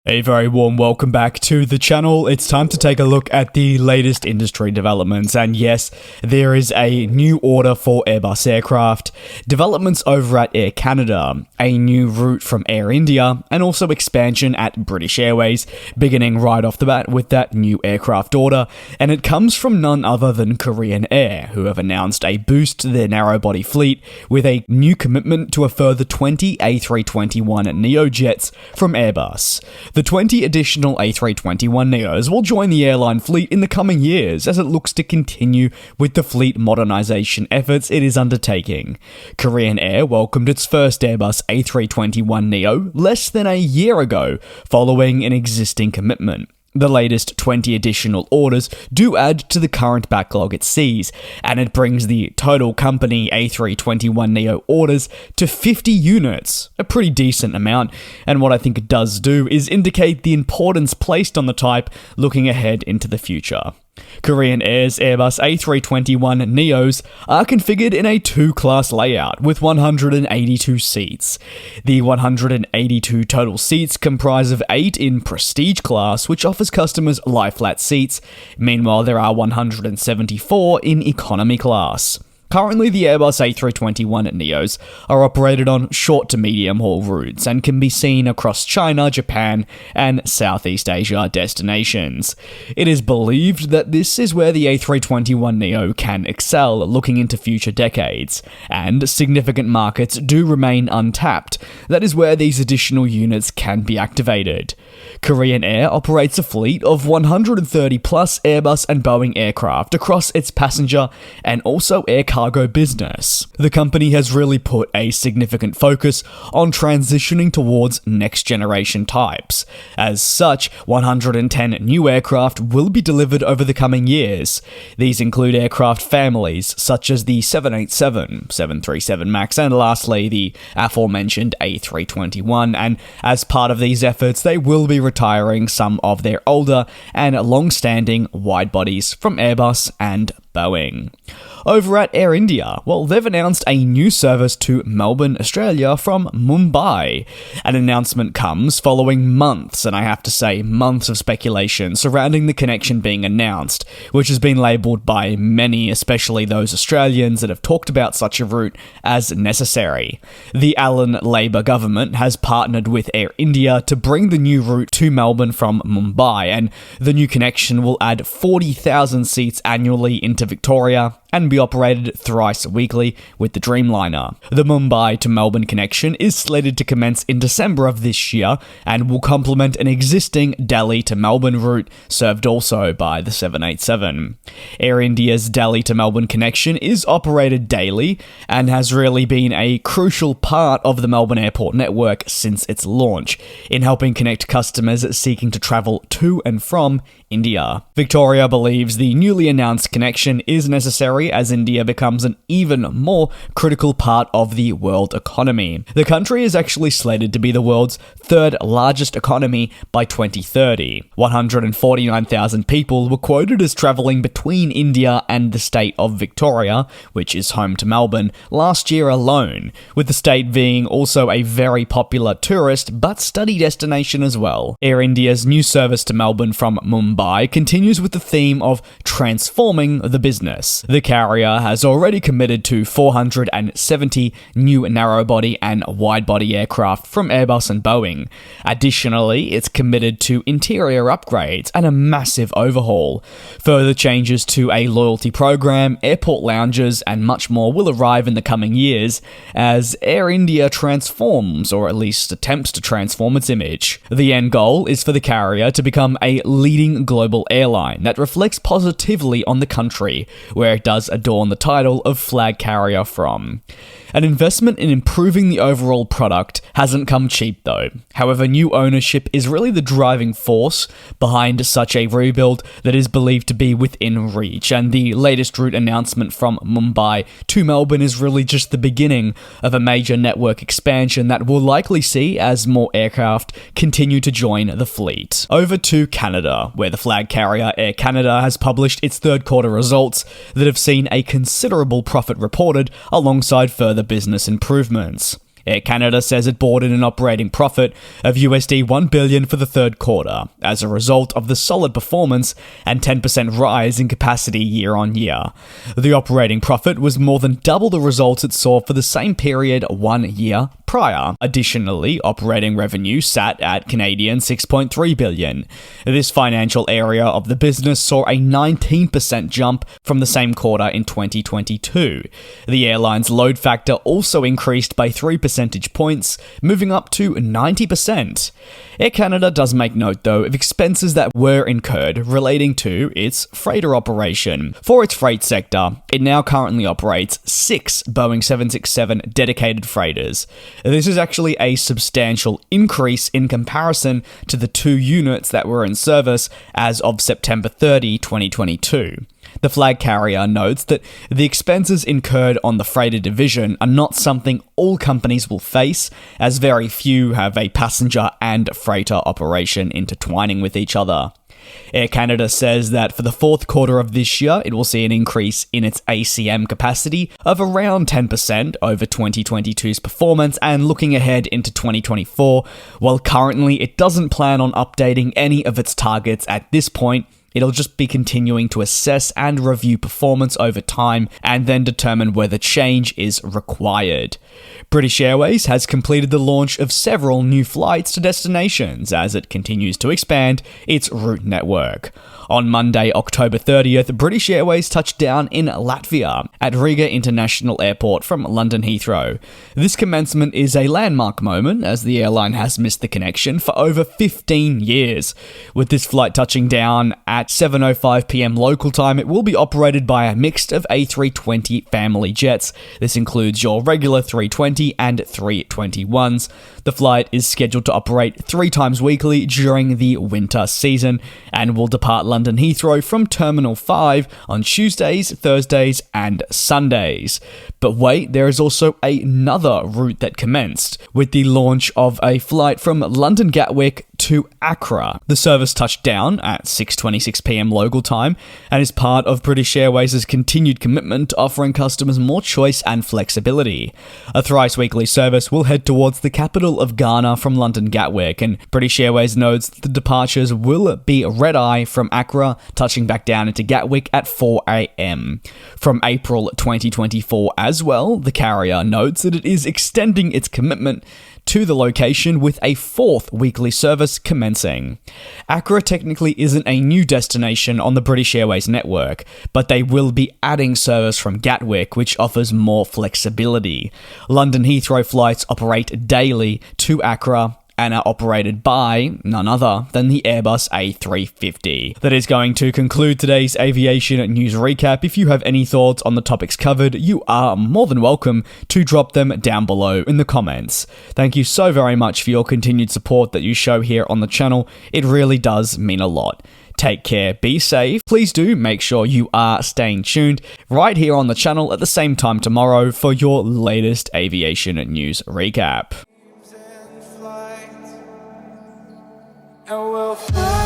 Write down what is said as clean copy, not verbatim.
A very warm welcome back to the channel. It's time to take a look at the latest industry developments, and yes, there is a new order for Airbus aircraft, developments over at Air Canada, a new route from Air India, and also expansion at British Airways, beginning right off the bat with that new aircraft order, and it comes from none other than Korean Air, who have announced a boost to their narrow-body fleet with a new commitment to a further 20 A321neo jets from Airbus. The 20 additional A321neos will join the airline fleet in the coming years as it looks to continue with the fleet modernization efforts it is undertaking. Korean Air welcomed its first Airbus A321neo less than a year ago, following an existing commitment. The latest 20 additional orders do add to the current backlog it sees, and it brings the total company A321neo orders to 50 units, a pretty decent amount, and what I think it does do is indicate the importance placed on the type looking ahead into the future. Korean Air's Airbus A321neos are configured in a two-class layout with 182 seats. The 182 total seats comprise of 8 in Prestige class, which offers customers lie-flat seats. Meanwhile, there are 174 in Economy class. Currently, the Airbus A321neos are operated on short to medium haul routes and can be seen across China, Japan, and Southeast Asia destinations. It is believed that this is where the A321neo can excel looking into future decades, and significant markets do remain untapped. That is where these additional units can be activated. Korean Air operates a fleet of 130 plus Airbus and Boeing aircraft across its passenger and also air cargo business. The company has really put a significant focus on transitioning towards next generation types. As such, 110 new aircraft will be delivered over the coming years. These include aircraft families such as the 787, 737 MAX, and lastly the aforementioned A321, and as part of these efforts they will be retiring some of their older and long-standing wide bodies from Airbus and Boeing. Over at Air India, well, they've announced a new service to Melbourne, Australia from Mumbai. An announcement comes following months, and I have to say months of speculation surrounding the connection being announced, which has been labelled by many, especially those Australians that have talked about such a route, as necessary. The Allen Labor government has partnered with Air India to bring the new route to Melbourne from Mumbai, and the new connection will add 40,000 seats annually into Victoria and be operated thrice weekly with the Dreamliner. The Mumbai to Melbourne connection is slated to commence in December of this year and will complement an existing Delhi to Melbourne route served also by the 787. Air India's Delhi to Melbourne connection is operated daily and has really been a crucial part of the Melbourne airport network since its launch, in helping connect customers seeking to travel to and from India. Victoria believes the newly announced connection is necessary as India becomes an even more critical part of the world economy. The country is actually slated to be the world's third largest economy by 2030. 149,000 people were quoted as travelling between India and the state of Victoria, which is home to Melbourne, last year alone, with the state being also a very popular tourist but study destination as well. Air India's new service to Melbourne from Mumbai continues with the theme of transforming the business. The carrier has already committed to 470 new narrow-body and wide-body aircraft from Airbus and Boeing. Additionally, it's committed to interior upgrades and a massive overhaul. Further changes to a loyalty program, airport lounges, and much more will arrive in the coming years as Air India transforms, or at least attempts to transform, its image. The end goal is for the carrier to become a leading global airline that reflects positively on the country, where it does adorn the title of flag carrier from. An investment in improving the overall product hasn't come cheap though. However, new ownership is really the driving force behind such a rebuild that is believed to be within reach, and the latest route announcement from Mumbai to Melbourne is really just the beginning of a major network expansion that we'll likely see as more aircraft continue to join the fleet. Over to Canada, where the flag carrier Air Canada has published its third quarter results that have seen a considerable profit reported alongside further business improvements. Air Canada says it boarded an operating profit of $1 billion for the third quarter, as a result of the solid performance and 10% rise in capacity year on year. The operating profit was more than double the results it saw for the same period 1 year prior. Additionally, operating revenue sat at Canadian $6.3 billion. This financial area of the business saw a 19% jump from the same quarter in 2022. The airline's load factor also increased by 3 percentage points, moving up to 90%. Air Canada does make note, though, of expenses that were incurred relating to its freighter operation. For its freight sector, it now currently operates 6 Boeing 767 dedicated freighters. This is actually a substantial increase in comparison to the 2 units that were in service as of September 30, 2022. The flag carrier notes that the expenses incurred on the freighter division are not something all companies will face, as very few have a passenger and freighter operation intertwining with each other. Air Canada says that for the fourth quarter of this year, it will see an increase in its ACM capacity of around 10% over 2022's performance, and looking ahead into 2024, while currently it doesn't plan on updating any of its targets at this point, it'll just be continuing to assess and review performance over time and then determine whether change is required. British Airways has completed the launch of several new flights to destinations as it continues to expand its route network. On Monday, October 30th, British Airways touched down in Latvia at Riga International Airport from London Heathrow. This commencement is a landmark moment as the airline has missed the connection for over 15 years. With this flight touching down at 7:05 p.m. local time, it will be operated by a mix of A320 family jets. This includes your regular 320 and 321s. The flight is scheduled to operate 3 times weekly during the winter season and will depart London Heathrow from Terminal 5 on Tuesdays, Thursdays, and Sundays. But wait, there is also another route that commenced, with the launch of a flight from London Gatwick to Accra. The service touched down at 6:26 p.m. local time and is part of British Airways' continued commitment to offering customers more choice and flexibility. A thrice-weekly service will head towards the capital of Ghana from London Gatwick, and British Airways notes that the departures will be red-eye from Accra, touching back down into Gatwick at 4 a.m. From April 2024 as well, the carrier notes that it is extending its commitment to the location with a 4th weekly service commencing. Accra technically isn't a new destination on the British Airways network, but they will be adding service from Gatwick, which offers more flexibility. London Heathrow flights operate daily to Accra and are operated by none other than the Airbus A350. That is going to conclude today's aviation news recap. If you have any thoughts on the topics covered, you are more than welcome to drop them down below in the comments. Thank you so very much for your continued support that you show here on the channel. It really does mean a lot. Take care, be safe. Please do make sure you are staying tuned right here on the channel at the same time tomorrow for your latest aviation news recap. And we'll fly.